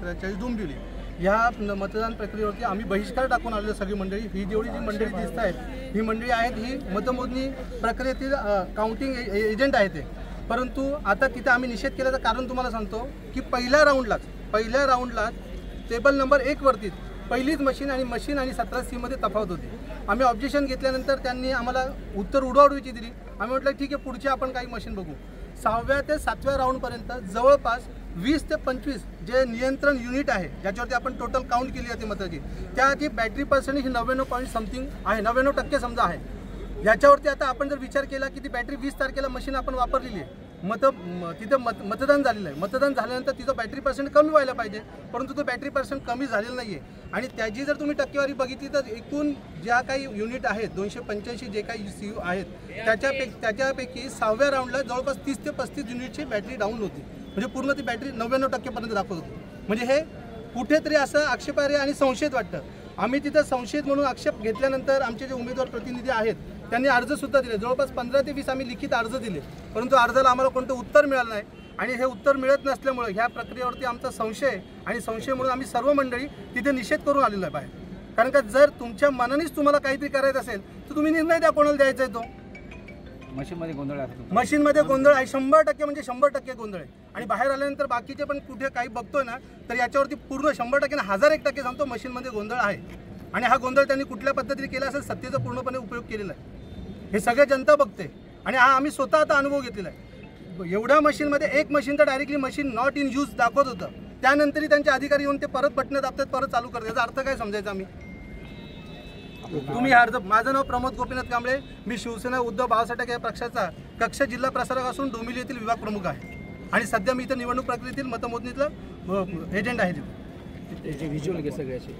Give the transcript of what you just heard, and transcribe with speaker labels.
Speaker 1: 43 डोंबिवली ह्या मतदान प्रक्रियेवरती आम्ही बहिष्कार टाकून आलेलो सगळी मंडळी। ही जेवढी जी मंडळी दिसत आहेत ही मंडळी आहेत ही मतमोजणी प्रक्रियेतील काउंटिंग एजंट आहेत ते। परंतु आता तिथे आम्ही निषेध केल्याचं कारण तुम्हाला सांगतो की पहिल्या राऊंडला टेबल नंबर 1 वरती पहिलीच मशीन आणि 17C मध्ये तफावत होती। आम्ही ऑब्जेक्शन घेतल्यानंतर त्यांनी आम्हाला उत्तर उडवाउडवीची दिली। आम्ही म्हटलं ठीक आहे पुढची आपण काही मशीन बघू। 6व्या ते 7व्या राऊंडपर्यंत जवळपास 20 ते 25 जे नियंत्रण युनिट आहे ज्याच्यावरती आपण टोटल काउंट केली जाते मताची त्याची बॅटरी पर्सेंटेज 99 पॉईंट समथिंग आहे, 99% समजा आहे। याच्यावरती आता आपण जर विचार केला की ती बॅटरी 20 तारखेला मशीन आपण वापरलेली आहे, तिथं मतदान झालेलं आहे। मतदान झाल्यानंतर तिचं बॅटरी पर्सेंट कमी व्हायला पाहिजे, परंतु तो बॅटरी पर्सेंट कमी झालेलं नाही आहे। आणि त्याची जर तुम्ही टक्केवारी बघितली तर एकूण ज्या काही युनिट आहेत 285 जे काही CU आहेत त्याच्यापैकी 6व्या राऊंडला जवळपास 30 ते 35 युनिटची बॅटरी डाऊन होती, म्हणजे पूर्ण ती बॅटरी 99% दाखवत होती। म्हणजे हे कुठेतरी असं आक्षेपार्ह आणि संशयित वाटतं। आम्ही तिथं संशयित म्हणून आक्षेप घेतल्यानंतर आमचे जे उमेदवार प्रतिनिधी आहेत त्यांनी अर्जसुद्धा दिले, जवळपास 15 ते 20 आम्ही लिखित अर्ज दिले, परंतु अर्जाला आम्हाला कोणतं उत्तर मिळालं नाही। आणि हे उत्तर मिळत नसल्यामुळे ह्या प्रक्रियेवरती आमचा संशय आणि संशय म्हणून आम्ही सर्व मंडळी तिथे निषेध करून आलेलो आहे बाहेर। कारण का जर तुमच्या मनानेच तुम्हाला काहीतरी करायचं असेल तर तुम्ही निर्णय द्या कोणाला द्यायचा आहे तो।
Speaker 2: मशीनमध्ये गोंधळ आहे,
Speaker 1: मशीनमध्ये गोंधळ आहे 100% म्हणजे 100% गोंधळ आहे। आणि बाहेर आल्यानंतर बाकीचे पण कुठे काही बघतोय ना तर याच्यावरती पूर्ण 100% 1001% सांगतो मशीनमध्ये गोंधळ आहे। आणि हा गोंधळ त्यांनी कुठल्या पद्धतीने केला असेल सत्तेचा पूर्णपणे उपयोग केलेला आहे हे सगळे जनता बघते। आणि हा आम्ही स्वतः आता अनुभव घेतलेला आहे। एवढ्या मशीनमध्ये एक मशीन तर directly machine not in use दाखवत होतं, त्यानंतरही त्यांचे अधिकारी येऊन ते परत बटणं दाबतात, परत चालू करतात। याचा अर्थ काय समजायचा आम्ही? तुम्ही अर्ज माझं नाव प्रमोद गोपीनाथ कांबळे, मी शिवसेना उद्धव बाळासाहेब ठाकरे या पक्षाचा कक्ष जिल्हा प्रसारक असून डोंबिवली येथील विभाग प्रमुख आहे। आणि सध्या मी इथं निवडणूक प्रक्रियेतील मतमोजणीतलं एजंट आहे।
Speaker 2: व्हिज्युअल सगळ्याचे